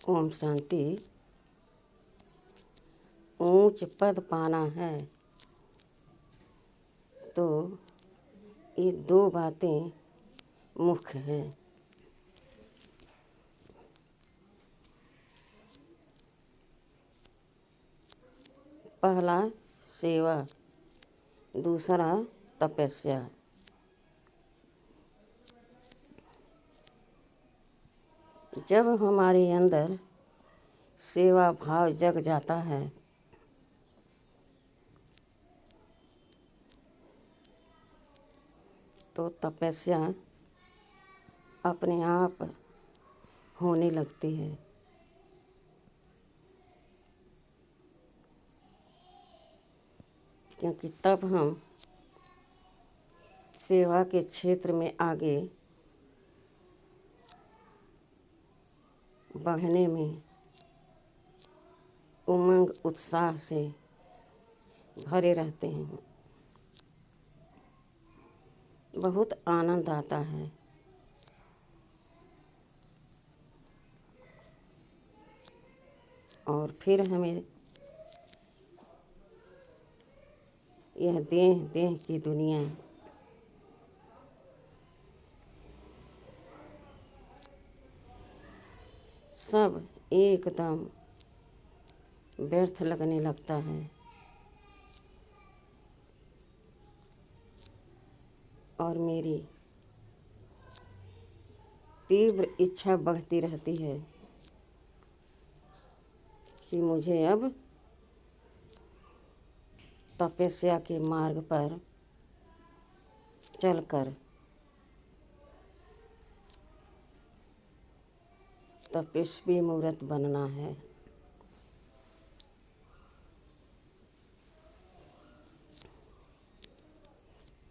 ओम शांति। ऊंच पद पाना है तो ये दो बातें मुख्य हैं। पहला सेवा, दूसरा तपस्या। जब हमारे अंदर सेवा भाव जग जाता है तो तपस्या अपने आप होने लगती है। क्योंकि तब हम सेवा के क्षेत्र में आगे बढ़ने में उमंग उत्साह से भरे रहते हैं। बहुत आनंद आता है। और फिर हमें यह देह देह की दुनिया सब एकदम व्यर्थ लगने लगता है। और मेरी तीव्र इच्छा बढ़ती रहती है कि मुझे अब तपस्या के मार्ग पर चलकर तपस्वी मूर्त बनना है।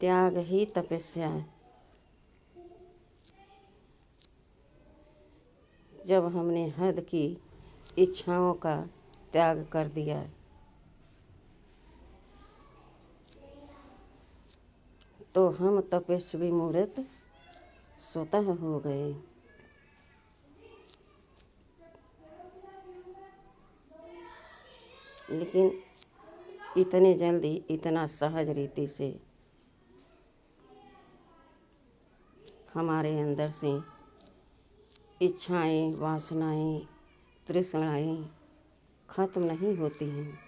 त्याग ही तपस्या है। जब हमने हद की इच्छाओं का त्याग कर दिया तो हम तपस्वी मूर्त स्वतः हो गए। लेकिन इतने जल्दी, इतना सहज रीति से हमारे अंदर से इच्छाएं, वासनाएं, तृष्णाएं खत्म नहीं होती हैं।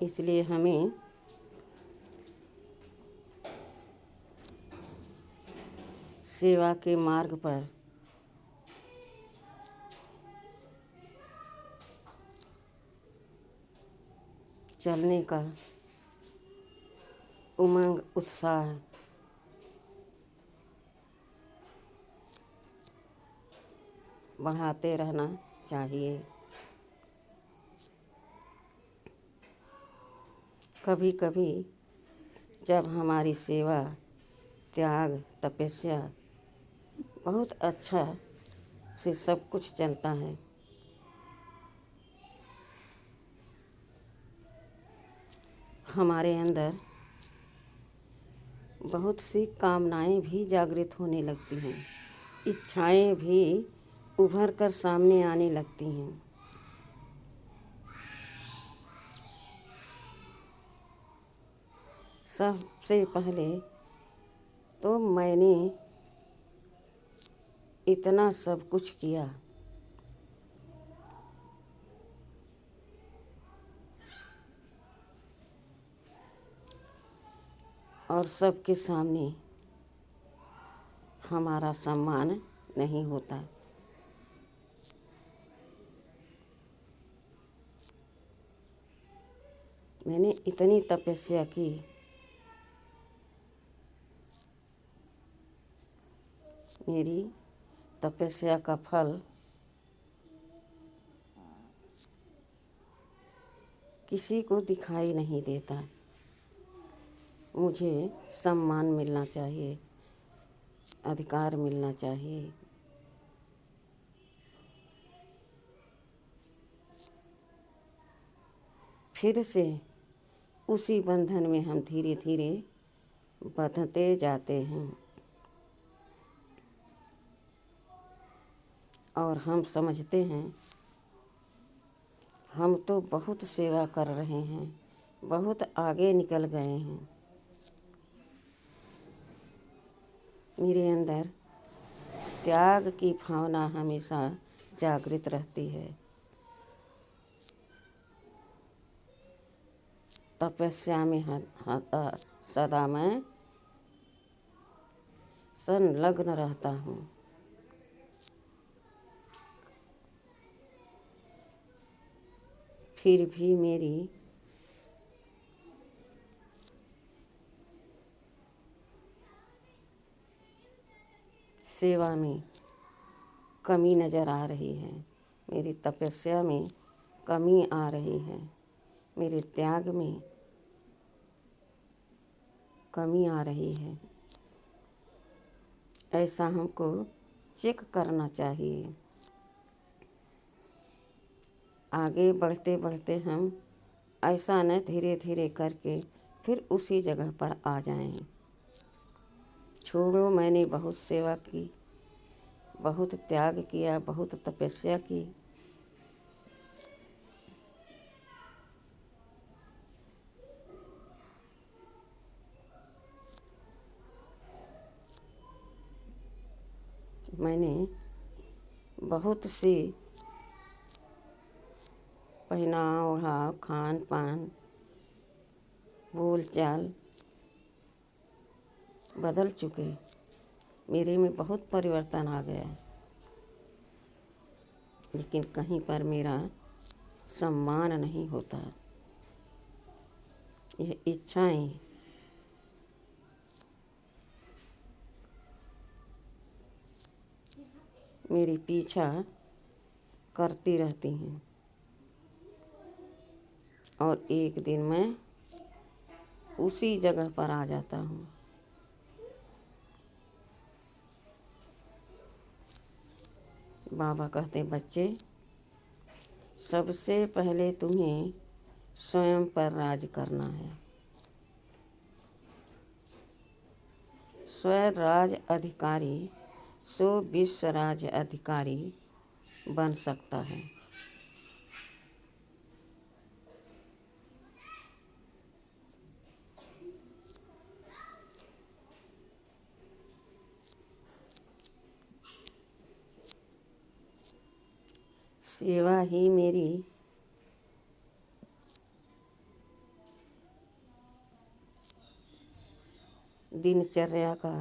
इसलिए हमें सेवा के मार्ग पर चलने का उमंग उत्साह बढ़ाते रहना चाहिए। कभी कभी जब हमारी सेवा, त्याग, तपस्या बहुत अच्छा से सब कुछ चलता है हमारे अंदर बहुत सी कामनाएं भी जागृत होने लगती हैं। इच्छाएं भी उभर कर सामने आने लगती हैं। सबसे पहले तो मैंने इतना सब कुछ किया, और सबके सामने हमारा सम्मान नहीं होता। मैंने इतनी तपस्या की, मेरी तपस्या का फल किसी को दिखाई नहीं देता। मुझे सम्मान मिलना चाहिए, अधिकार मिलना चाहिए। फिर से उसी बंधन में हम धीरे धीरे बंधते जाते हैं और हम समझते हैं हम तो बहुत सेवा कर रहे हैं, बहुत आगे निकल गए हैं। मेरे अंदर त्याग की भावना हमेशा जागृत रहती है। तपस्या में सदा मैं संलग्न रहता हूँ। फिर भी मेरी सेवा में कमी नज़र आ रही है, मेरी तपस्या में कमी आ रही है, मेरे त्याग में कमी आ रही है। ऐसा हमको चेक करना चाहिए। आगे बढ़ते बढ़ते हम ऐसा न धीरे धीरे करके फिर उसी जगह पर आ जाएं। छोड़ो, मैंने बहुत सेवा की, बहुत त्याग किया, बहुत तपस्या की, मैंने बहुत सी पहनाव ओढ़ाव, खान पान, बोल चाल बदल चुके। मेरे में बहुत परिवर्तन आ गया, लेकिन कहीं पर मेरा सम्मान नहीं होता। यह इच्छाएं मेरी पीछा करती रहती हैं और एक दिन मैं उसी जगह पर आ जाता हूँ। बाबा कहते, बच्चे, सबसे पहले तुम्हें स्वयं पर राज करना है। स्वयं राज अधिकारी सो विश्व राज अधिकारी बन सकता है। सेवा ही मेरी दिनचर्या का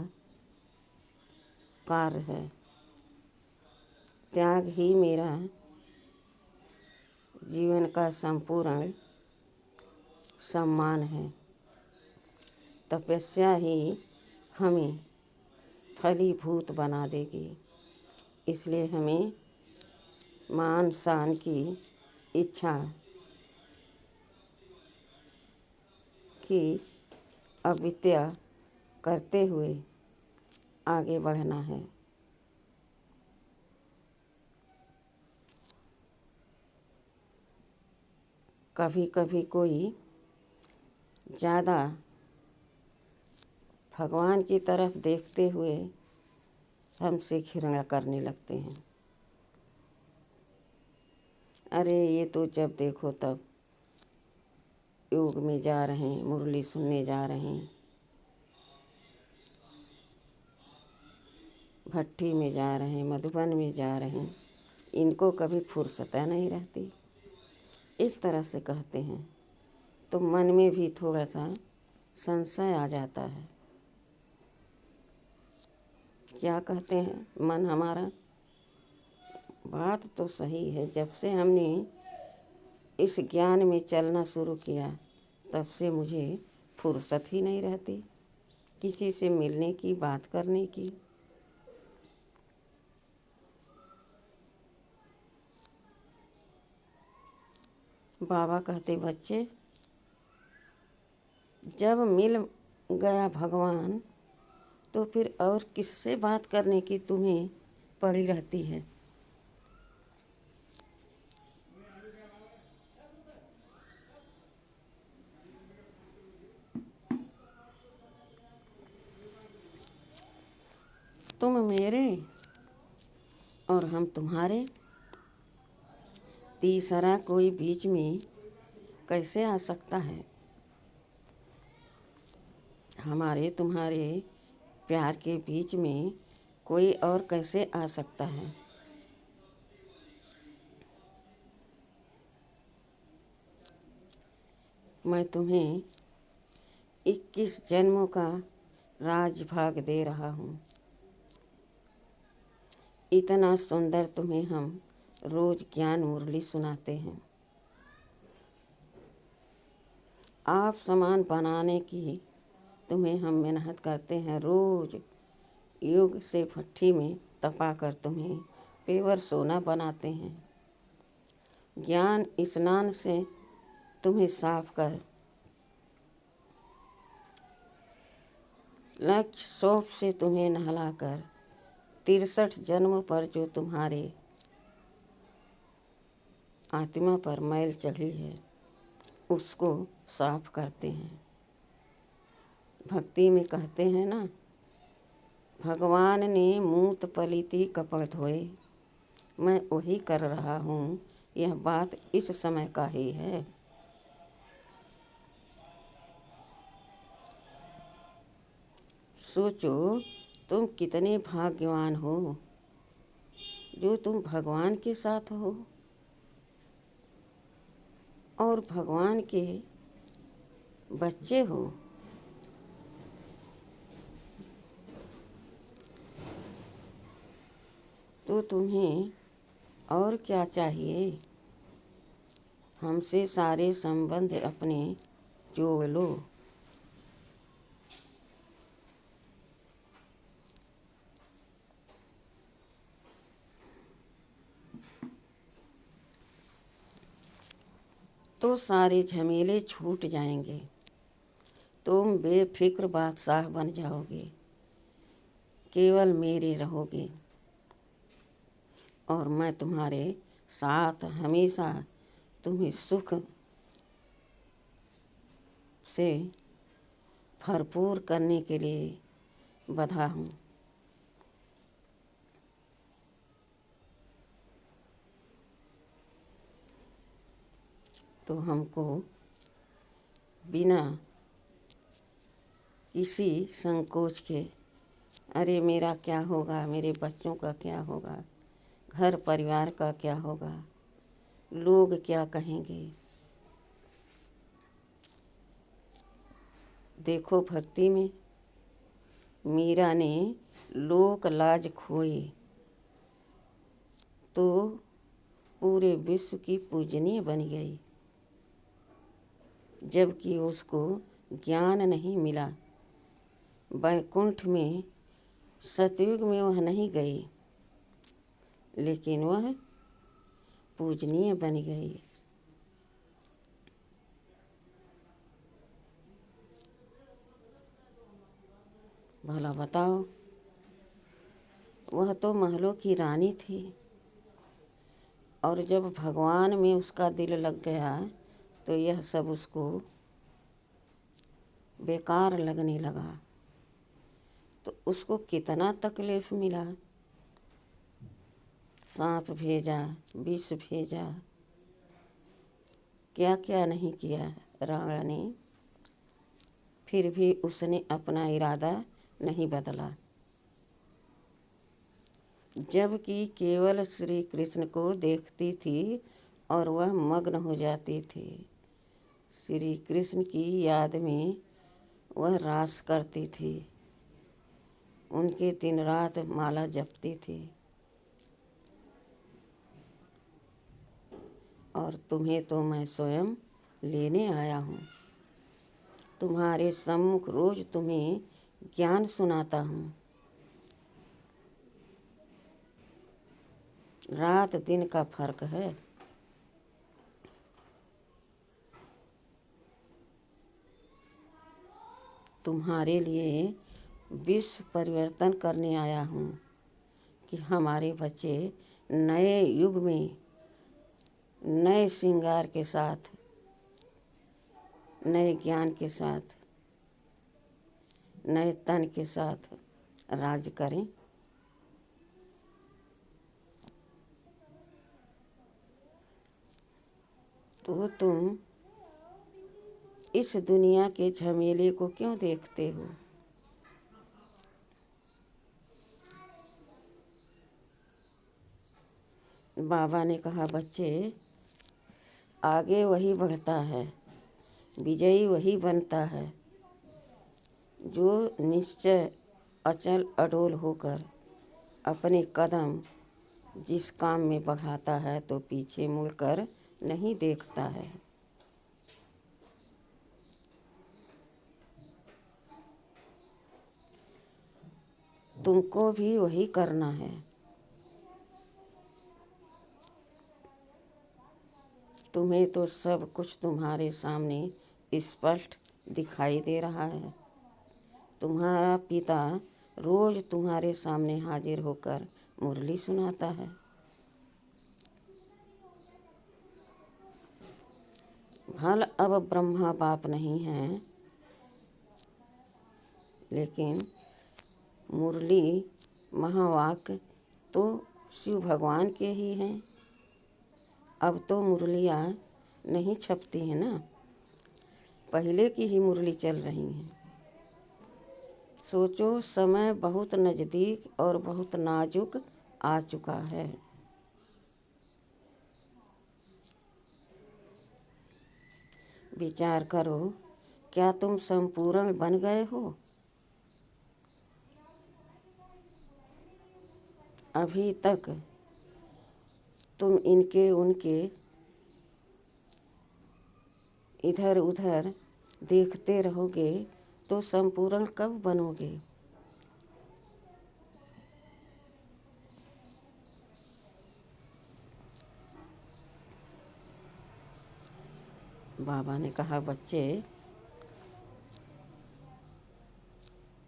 कार्य है। त्याग ही मेरा जीवन का संपूर्ण सम्मान है। तपस्या ही हमें फलीभूत बना देगी। इसलिए हमें मान शान की इच्छा की अविद्या करते हुए आगे बढ़ना है। कभी कभी कोई ज़्यादा भगवान की तरफ देखते हुए हमसे घृणा करने लगते हैं। अरे, ये तो जब देखो तब योग में जा रहे हैं, मुरली सुनने जा रहे हैं, भट्ठी में जा रहे हैं, मधुबन में जा रहे हैं, इनको कभी फुर्सत नहीं रहती। इस तरह से कहते हैं तो मन में भी थोड़ा सा संशय आ जाता है। क्या कहते हैं मन हमारा? बात तो सही है। जब से हमने इस ज्ञान में चलना शुरू किया तब से मुझे फुर्सत ही नहीं रहती किसी से मिलने की, बात करने की। बाबा कहते, बच्चे, जब मिल गया भगवान तो फिर और किससे बात करने की तुम्हें पड़ी रहती है? मेरे और हम तुम्हारे, तीसरा कोई बीच में कैसे आ सकता है। हमारे तुम्हारे प्यार के बीच में कोई और कैसे आ सकता है। मैं तुम्हें 21 जन्मों का राज भाग दे रहा हूँ। इतना सुंदर तुम्हें हम रोज ज्ञान मुरली सुनाते हैं। आप समान बनाने की तुम्हें हम मेहनत करते हैं। रोज युग से भट्ठी में तपा कर तुम्हें पेवर सोना बनाते हैं। ज्ञान स्नान से तुम्हें साफ कर लक्ष्य सौंप से तुम्हें नहलाकर 63 जन्म पर जो तुम्हारे आत्मा पर मैल चढ़ी है उसको साफ करते हैं। भक्ति में कहते हैं ना, भगवान ने मूत पलीती कपड़ धोए। मैं वही कर रहा हूँ, यह बात इस समय का ही है। सोचो तुम कितने भाग्यवान हो जो तुम भगवान के साथ हो और भगवान के बच्चे हो। तो तुम्हें और क्या चाहिए। हमसे सारे संबंध अपने जोड़ लो। तो सारे झमेले छूट जाएंगे। तुम बेफिक्र बादशाह बन जाओगे। केवल मेरे रहोगे और मैं तुम्हारे साथ हमेशा तुम्हें सुख से भरपूर करने के लिए बंधा हूँ। तो हमको बिना किसी संकोच के, अरे मेरा क्या होगा, मेरे बच्चों का क्या होगा, घर परिवार का क्या होगा, लोग क्या कहेंगे। देखो भक्ति में मीरा ने लोक लाज खोई तो पूरे विश्व की पूजनीय बन गई। जबकि उसको ज्ञान नहीं मिला। वैकुंठ में सतयुग में वह नहीं गई, लेकिन वह पूजनीय बन गई। भला बताओ, वह तो महलों की रानी थी और जब भगवान में उसका दिल लग गया तो यह सब उसको बेकार लगने लगा। तो उसको कितना तकलीफ मिला। सांप भेजा, विष भेजा, क्या क्या नहीं किया रावण ने, फिर भी उसने अपना इरादा नहीं बदला। जबकि केवल श्री कृष्ण को देखती थी और वह मग्न हो जाती थी। श्री कृष्ण की याद में वह रास करती थी, उनके दिन रात माला जपती थी। और तुम्हें तो मैं स्वयं लेने आया हूँ। तुम्हारे सम्मुख रोज तुम्हें ज्ञान सुनाता हूँ। रात दिन का फर्क है। तुम्हारे लिए विश्व परिवर्तन करने आया हूँ कि हमारे बच्चे नए युग में नए श्रृंगार के साथ, नए ज्ञान के साथ, नए तन के साथ राज करें। तो तुम इस दुनिया के झमेले को क्यों देखते हो? बाबा ने कहा, बच्चे, आगे वही बढ़ता है, विजयी वही बनता है जो निश्चय अचल अडोल होकर अपने कदम जिस काम में बढ़ाता है तो पीछे मुड़कर नहीं देखता है। तुमको भी वही करना है। तुम्हें तो सब कुछ तुम्हारे सामने स्पष्ट दिखाई दे रहा है। तुम्हारा पिता रोज तुम्हारे सामने हाजिर होकर मुरली सुनाता है। भल अब ब्रह्मा बाप नहीं है, लेकिन मुरली महावाक्य तो शिव भगवान के ही हैं। अब तो मुरलियाँ नहीं छपती हैं ना, पहले की ही मुरली चल रही हैं। सोचो, समय बहुत नज़दीक और बहुत नाजुक आ चुका है। विचार करो, क्या तुम संपूर्ण बन गए हो? अभी तक तुम इनके उनके इधर उधर देखते रहोगे तो संपूर्ण कब बनोगे? बाबा ने कहा, बच्चे,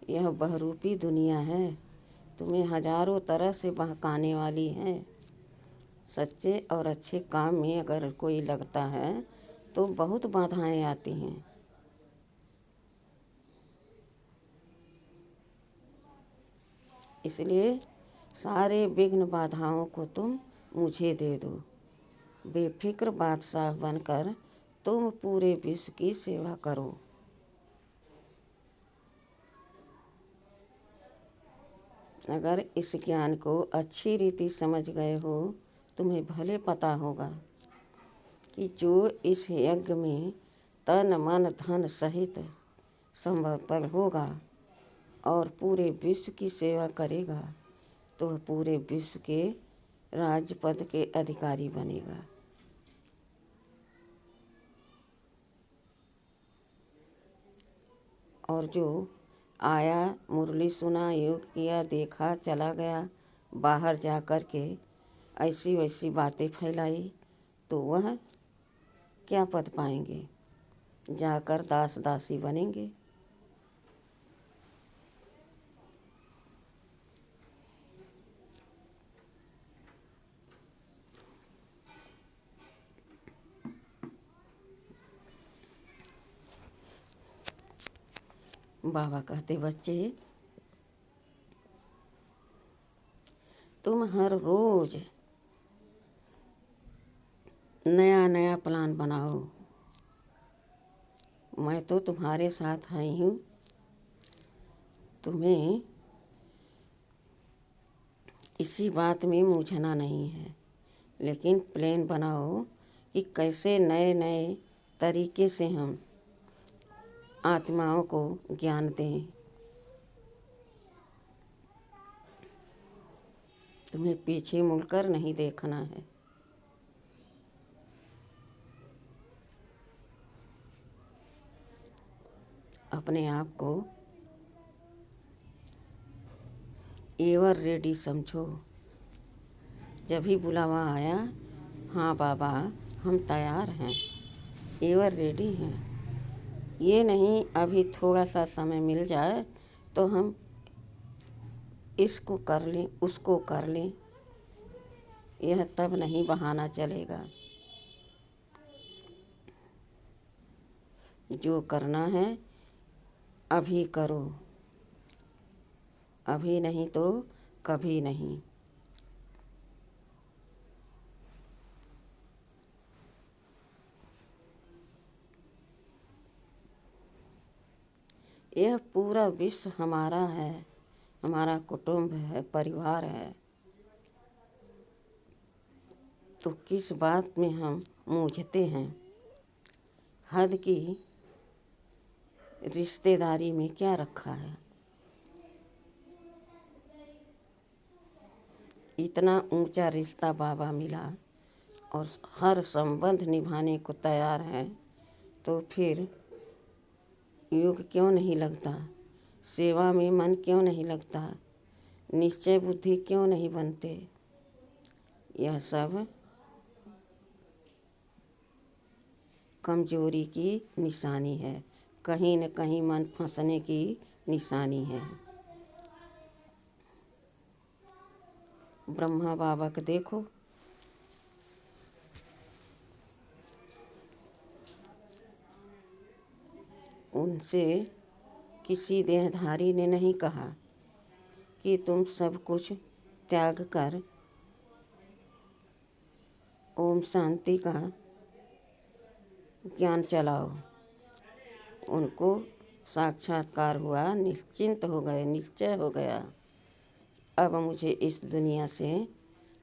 यह बहुरूपी दुनिया है, तुम्हें हजारों तरह से बहकाने वाली है। सच्चे और अच्छे काम में अगर कोई लगता है तो बहुत बाधाएं आती हैं। इसलिए सारे विघ्न बाधाओं को तुम मुझे दे दो। बेफिक्र बादशाह बनकर तुम पूरे विश्व की सेवा करो। अगर इस ज्ञान को अच्छी रीति समझ गए हो, तुम्हें भले पता होगा कि जो इस यज्ञ में तन मन धन सहित समर्पण होगा और पूरे विश्व की सेवा करेगा तो वह पूरे विश्व के राजपद के अधिकारी बनेगा। और जो आया, मुरली सुना, योग किया, देखा, चला गया, बाहर जा कर के ऐसी वैसी बातें फैलाई तो वह क्या पद पाएंगे? जाकर दास दासी बनेंगे। बाबा कहते, बच्चे, तुम हर रोज नया नया प्लान बनाओ। मैं तो तुम्हारे साथ आई हूँ। तुम्हें इसी बात में मूझना नहीं है, लेकिन प्लान बनाओ कि कैसे नए नए तरीके से हम आत्माओं को ज्ञान दें। तुम्हें पीछे मुड़कर नहीं देखना है। अपने आप को एवर रेडी समझो। जब भी बुलावा आया, हाँ बाबा, हम तैयार हैं, एवर रेडी हैं। ये नहीं अभी थोड़ा सा समय मिल जाए तो हम इसको कर लें, उसको कर लें, यह तब नहीं बहाना चलेगा। जो करना है अभी करो, अभी नहीं तो कभी नहीं। यह पूरा विश्व हमारा है, हमारा कुटुंब है, परिवार है, तो किस बात में हम मूझते हैं। हद की रिश्तेदारी में क्या रखा है। इतना ऊंचा रिश्ता बाबा मिला और हर संबंध निभाने को तैयार है, तो फिर योग क्यों नहीं लगता, सेवा में मन क्यों नहीं लगता, निश्चय बुद्धि क्यों नहीं बनते। यह सब कमजोरी की निशानी है, कहीं न कहीं मन फंसने की निशानी है। ब्रह्मा बाबा को देखो, उनसे किसी देहधारी ने नहीं कहा कि तुम सब कुछ त्याग कर ओम शांति का ज्ञान चलाओ। उनको साक्षात्कार हुआ, निश्चिंत हो गए, निश्चय हो गया, अब मुझे इस दुनिया से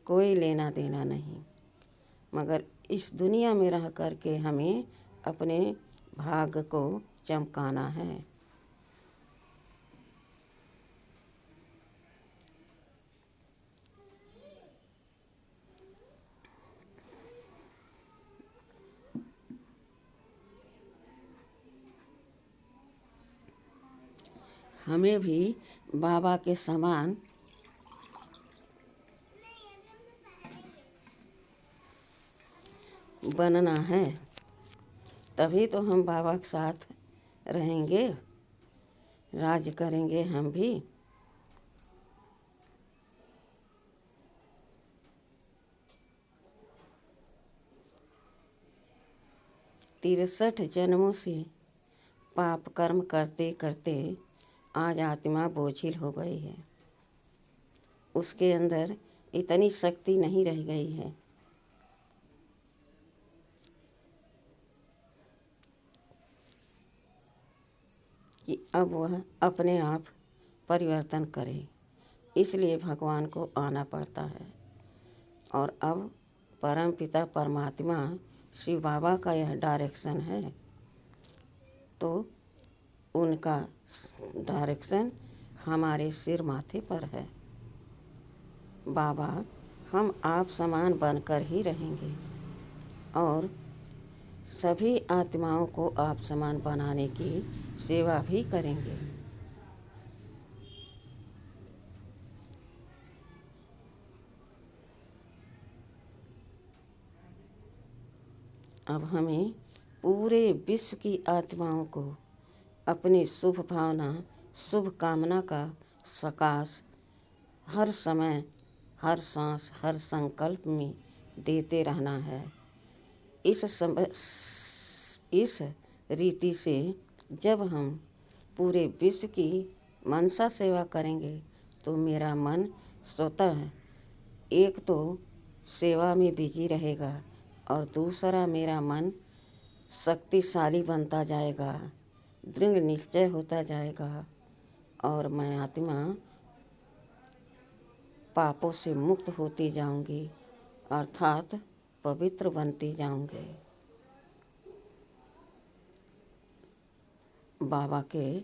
कोई लेना देना नहीं, मगर इस दुनिया में रह कर के हमें अपने भाग्य को चमकाना है। हमें भी बाबा के समान बनना है, तभी तो हम बाबा के साथ रहेंगे, राज करेंगे हम भी। तिरसठ जन्मों से पाप कर्म करते करते आज आत्मा बोझिल हो गई है, उसके अंदर इतनी शक्ति नहीं रह गई है कि अब वह अपने आप परिवर्तन करे, इसलिए भगवान को आना पड़ता है। और अब परम पिता परमात्मा शिव बाबा का यह डायरेक्शन है, तो उनका डायरेक्शन हमारे सिर माथे पर है। बाबा हम आप समान बनकर ही रहेंगे और सभी आत्माओं को आप समान बनाने की सेवा भी करेंगे। अब हमें पूरे विश्व की आत्माओं को अपनी शुभ भावना, शुभ कामना का सकाश हर समय, हर सांस, हर संकल्प में देते रहना है। इस रीति से जब हम पूरे विश्व की मनसा सेवा करेंगे, तो मेरा मन स्वतः एक तो सेवा में बिजी रहेगा और दूसरा मेरा मन शक्तिशाली बनता जाएगा, दृढ़ निश्चय होता जाएगा और मैं आत्मा पापों से मुक्त होती जाऊंगी, अर्थात पवित्र बनती जाऊंगी। बाबा के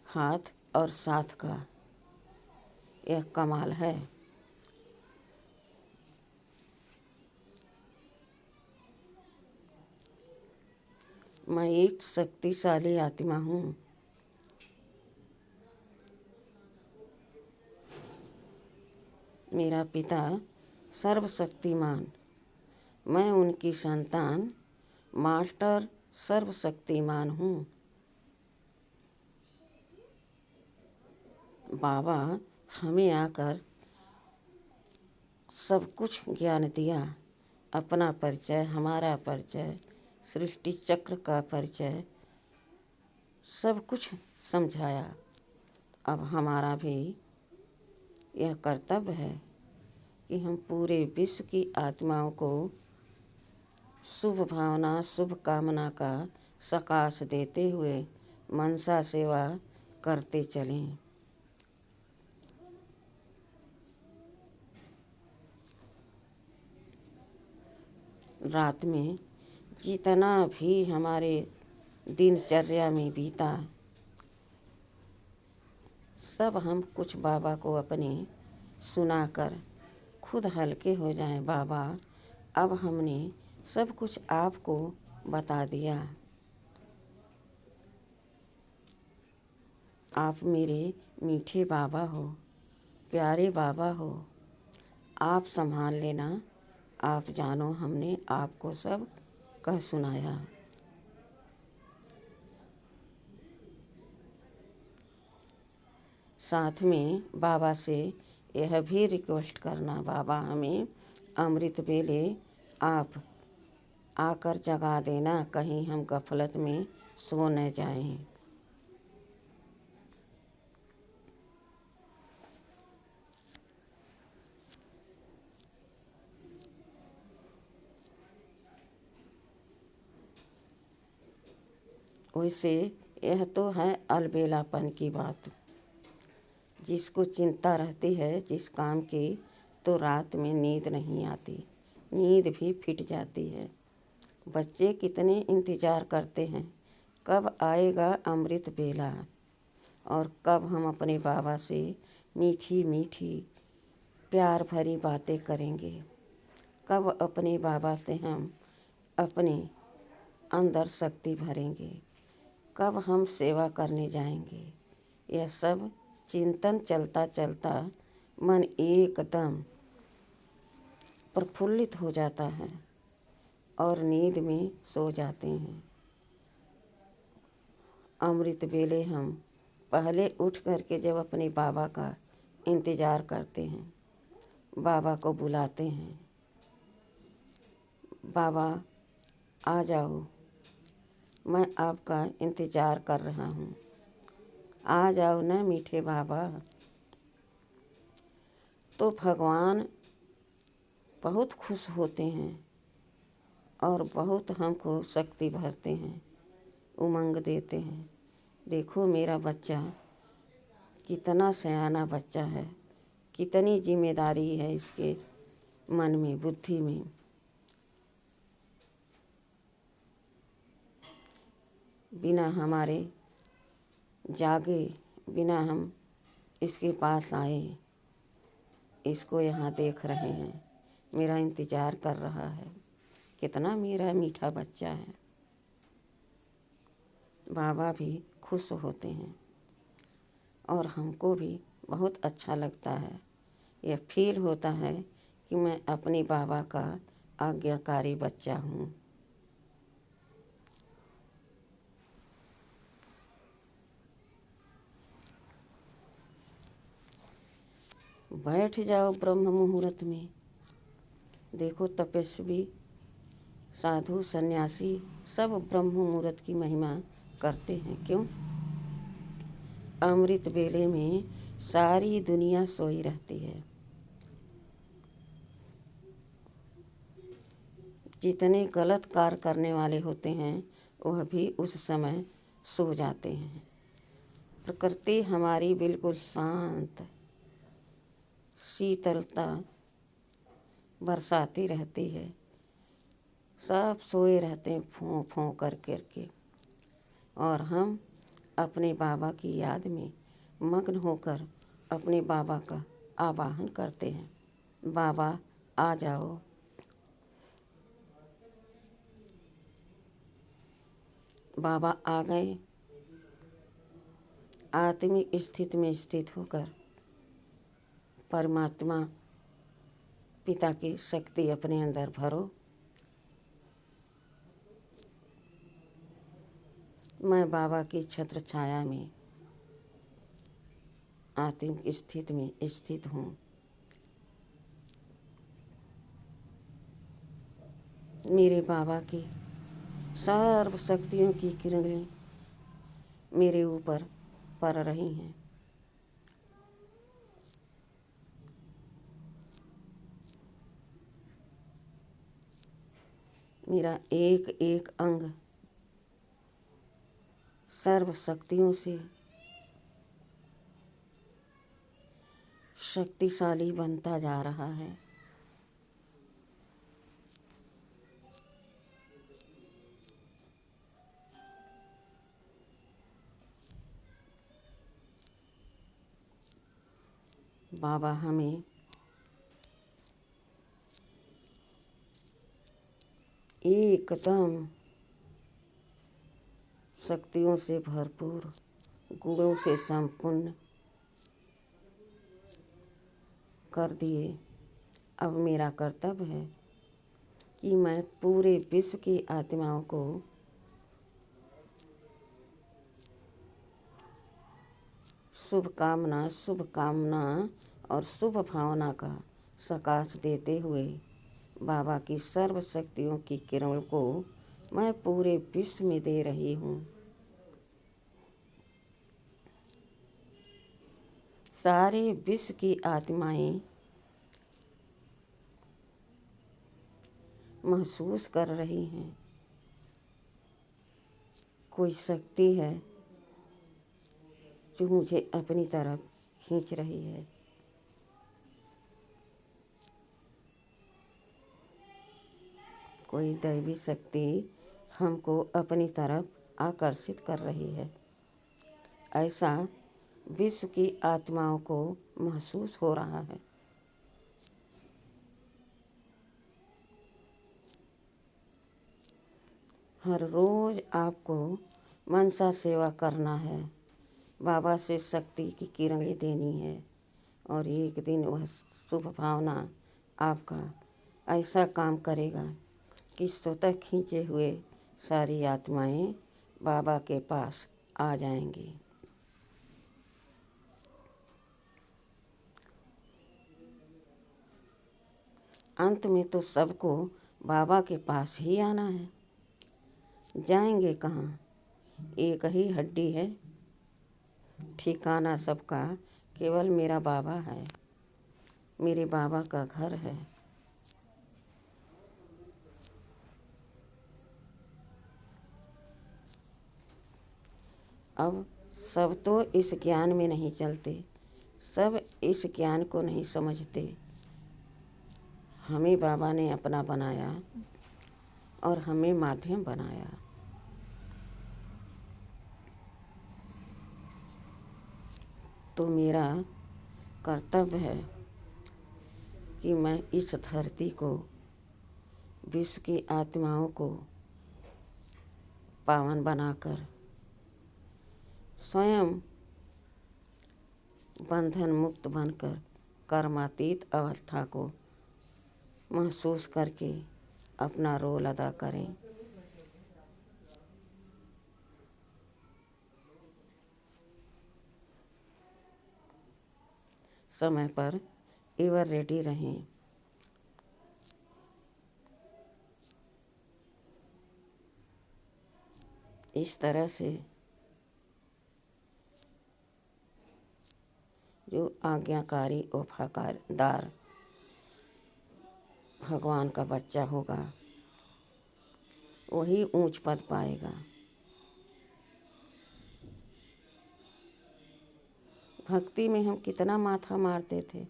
हाथ और साथ का यह कमाल है। मैं एक शक्तिशाली आत्मा हूँ। मेरा पिता सर्वशक्तिमान, मैं उनकी संतान मास्टर सर्वशक्तिमान हूँ। बाबा हमें आकर सब कुछ ज्ञान दिया, अपना परिचय, हमारा परिचय, सृष्टि चक्र का परिचय, सब कुछ समझाया। अब हमारा भी यह कर्तव्य है कि हम पूरे विश्व की आत्माओं को शुभ भावना, शुभ कामना का सकाश देते हुए मनसा सेवा करते चलें। रात में जितना भी हमारे दिनचर्या में बीता, सब हम कुछ बाबा को अपने सुनाकर खुद हल्के हो जाएं। बाबा, अब हमने सब कुछ आपको बता दिया। आप मेरे मीठे बाबा हो, प्यारे बाबा हो, आप संभाल लेना, आप जानो, हमने आपको सब कह सुनाया। साथ में बाबा से यह भी रिक्वेस्ट करना, बाबा हमें अमृत वेले आप आकर जगा देना, कहीं हम गफलत में सो न जाएं। वैसे यह तो है अलबेलापन की बात। जिसको चिंता रहती है जिस काम की, तो रात में नींद नहीं आती, नींद भी फिट जाती है। बच्चे कितने इंतज़ार करते हैं, कब आएगा अमृत बेला और कब हम अपने बाबा से मीठी मीठी प्यार भरी बातें करेंगे, कब अपने बाबा से हम अपने अंदर शक्ति भरेंगे, कब हम सेवा करने जाएंगे। यह सब चिंतन चलता चलता मन एकदम प्रफुल्लित हो जाता है और नींद में सो जाते हैं। अमृत वेले हम पहले उठ करके जब अपने बाबा का इंतज़ार करते हैं, बाबा को बुलाते हैं, बाबा आ जाओ, मैं आपका इंतज़ार कर रहा हूँ, आ जाओ ना मीठे बाबा। तो भगवान बहुत खुश होते हैं और बहुत हमको शक्ति भरते हैं, उमंग देते हैं। देखो मेरा बच्चा कितना सयाना बच्चा है, कितनी जिम्मेदारी है इसके मन में, बुद्धि में। बिना हमारे जागे, बिना हम इसके पास आए, इसको यहाँ देख रहे हैं, मेरा इंतज़ार कर रहा है। कितना मेरा मीठा बच्चा है। बाबा भी खुश होते हैं और हमको भी बहुत अच्छा लगता है। यह फील होता है कि मैं अपने बाबा का आज्ञाकारी बच्चा हूँ। बैठ जाओ ब्रह्म मुहूर्त में। देखो तपस्वी, साधु, सन्यासी सब ब्रह्म मुहूर्त की महिमा करते हैं। क्यों? अमृत वेले में सारी दुनिया सोई रहती है। जितने गलत कार्य करने वाले होते हैं वह भी उस समय सो जाते हैं। प्रकृति हमारी बिल्कुल शांत, शीतलता बरसाती रहती है। सब सोए रहते हैं फों फों कर के, और हम अपने बाबा की याद में मग्न होकर अपने बाबा का आवाहन करते हैं, बाबा आ जाओ। बाबा आ गए। आत्मिक स्थिति में स्थित होकर परमात्मा पिता की शक्ति अपने अंदर भरो। मैं बाबा की छत्र छाया में आत्मिक स्थिति में स्थित हूँ। मेरे बाबा की सर्व शक्तियों की किरणें मेरे ऊपर पड़ रही हैं। मेरा एक एक अंग सर्व शक्तियों से शक्तिशाली बनता जा रहा है। बाबा हमें एकदम शक्तियों से भरपूर, गुणों से संपन्न कर दिए। अब मेरा कर्तव्य है कि मैं पूरे विश्व की आत्माओं को शुभकामना और शुभ भावना का सकाश देते हुए बाबा की सर्व शक्तियों की किरण को मैं पूरे विश्व में दे रही हूँ। सारे विश्व की आत्माएं महसूस कर रही हैं, कोई शक्ति है जो मुझे अपनी तरफ खींच रही है। कोई दैवी शक्ति हमको अपनी तरफ आकर्षित कर रही है। ऐसा विश्व की आत्माओं को महसूस हो रहा है। हर रोज आपको मनसा सेवा करना है, बाबा से शक्ति की किरणें देनी है और एक दिन वह शुभ भावना आपका ऐसा काम करेगा कि स्वतः खींचे हुए सारी आत्माएं बाबा के पास आ जाएंगी। अंत में तो सबको बाबा के पास ही आना है। जाएंगे कहाँ? एक ही हड्डी है, ठिकाना सबका केवल मेरा बाबा है, मेरे बाबा का घर है। अब सब तो इस ज्ञान में नहीं चलते, सब इस ज्ञान को नहीं समझते। हमें बाबा ने अपना बनाया और हमें माध्यम बनाया। तो मेरा कर्तव्य है कि मैं इस धरती को, विश्व की आत्माओं को पावन बनाकर स्वयं बंधन मुक्त बनकर कर्मातीत अवस्था को महसूस करके अपना रोल अदा करें। समय पर एवर रेडी रहें। इस तरह से जो आज्ञाकारी वफादार भगवान का बच्चा होगा वही ऊंच पद पाएगा। भक्ति में हम कितना माथा मारते थे,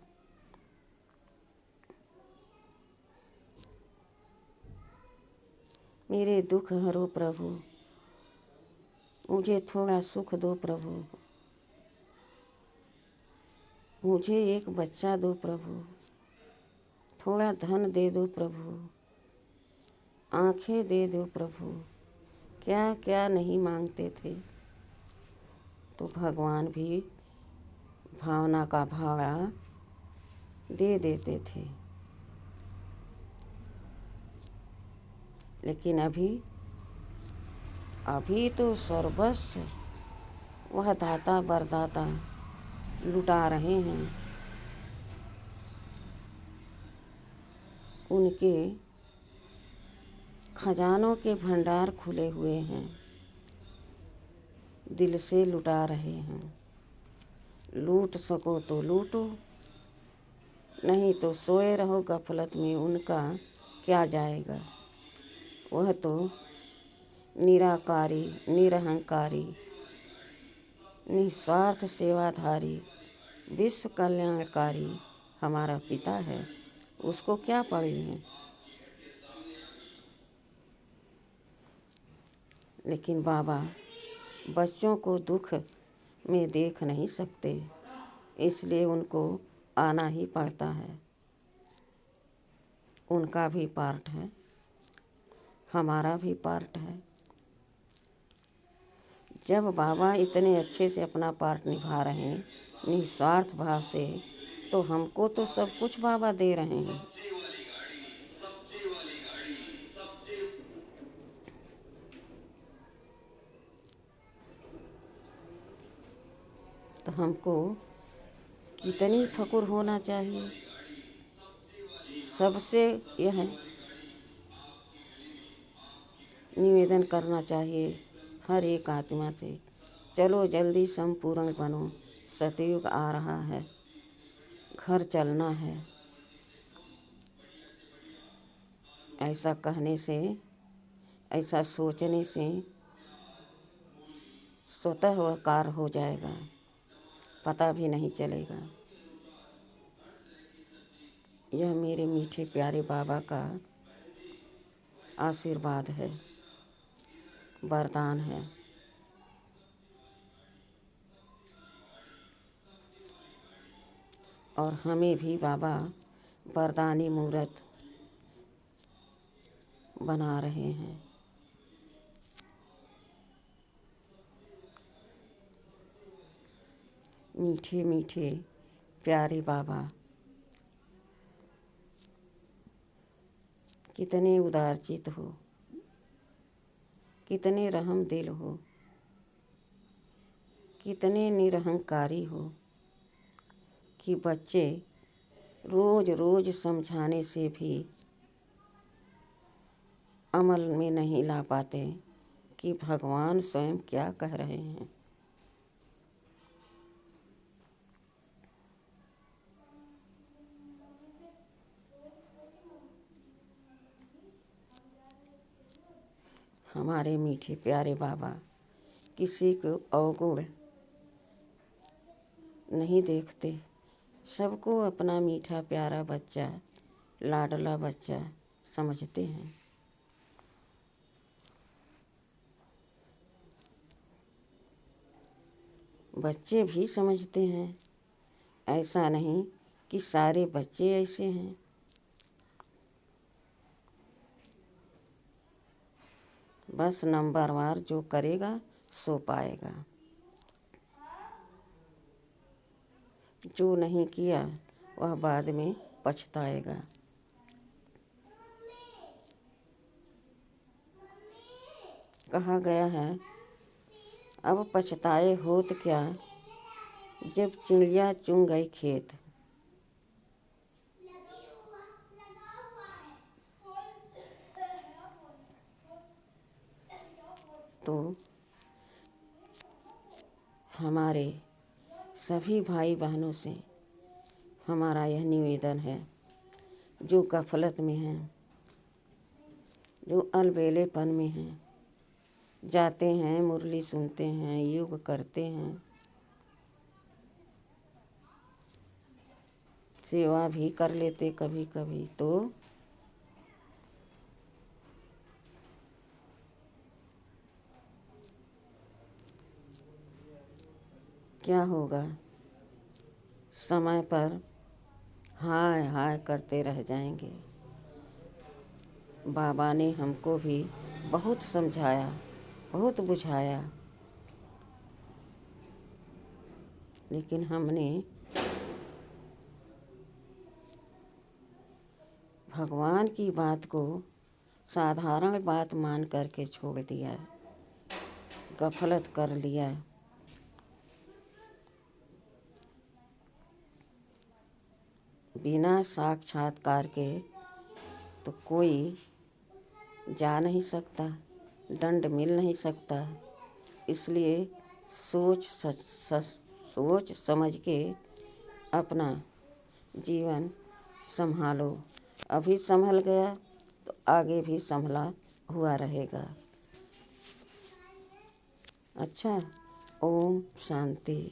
मेरे दुख हरो प्रभु, मुझे थोड़ा सुख दो प्रभु, मुझे एक बच्चा दो प्रभु, थोड़ा धन दे दो प्रभु, आंखें दे दो प्रभु। क्या क्या नहीं मांगते थे। तो भगवान भी भावना का भाड़ा दे देते थे। लेकिन अभी तो सर्वस्व वह दाता बरदाता लुटा रहे हैं। उनके खजानों के भंडार खुले हुए हैं, दिल से लुटा रहे हैं। लूट सको तो लूटो, नहीं तो सोए रहो गफलत में, उनका क्या जाएगा। वह तो निराकारी निरहंकारी निस्वार्थ सेवाधारी, विश्व कल्याणकारी हमारा पिता है, उसको क्या पढ़ लें। लेकिन बाबा बच्चों को दुख में देख नहीं सकते, इसलिए उनको आना ही पड़ता है। उनका भी पार्ट है, हमारा भी पार्ट है। जब बाबा इतने अच्छे से अपना पार्ट निभा रहे हैं निस्वार्थ भाव से, तो हमको तो सब कुछ बाबा दे रहे हैं। तो हमको कितनी फकुर होना चाहिए। सबसे यह निवेदन करना चाहिए हर एक आत्मा से, चलो जल्दी संपूर्ण बनो, सतयुग आ रहा है, घर चलना है। ऐसा कहने से, ऐसा सोचने से स्वतः वह कार्य हो जाएगा, पता भी नहीं चलेगा। यह मेरे मीठे प्यारे बाबा का आशीर्वाद है, वरदान है। और हमें भी बाबा वरदानी मूर्त बना रहे हैं। मीठे मीठे प्यारे बाबा, कितने उदारचित हो, कितने रहम दिल हो, कितने निरहंकारी हो कि बच्चे रोज रोज समझाने से भी अमल में नहीं ला पाते कि भगवान स्वयं क्या कह रहे हैं। हमारे मीठे प्यारे बाबा किसी को अवगुण नहीं देखते, सबको अपना मीठा प्यारा बच्चा, लाडला बच्चा समझते हैं। बच्चे भी समझते हैं, ऐसा नहीं कि सारे बच्चे ऐसे हैं। बस नंबरवार जो करेगा सो पाएगा, जो नहीं किया वह बाद में पछताएगा। कहा गया है, अब पछताए होत क्या, जब चिड़िया चुन गई खेत। तो हमारे सभी भाई बहनों से हमारा यह निवेदन है, जो गफलत में हैं, जो अलबेलेपन में हैं, जाते हैं मुरली सुनते हैं, योग करते हैं, सेवा भी कर लेते कभी कभी, तो क्या होगा, समय पर हाय हाय करते रह जाएंगे। बाबा ने हमको भी बहुत समझाया, बहुत बुझाया, लेकिन हमने भगवान की बात को साधारण बात मान करके छोड़ दिया, गफलत कर लिया। बिना साक्षात्कार के तो कोई जा नहीं सकता, दंड मिल नहीं सकता। इसलिए सोच समझ के अपना जीवन संभालो। अभी संभल गया तो आगे भी संभला हुआ रहेगा। अच्छा, ओम शांति।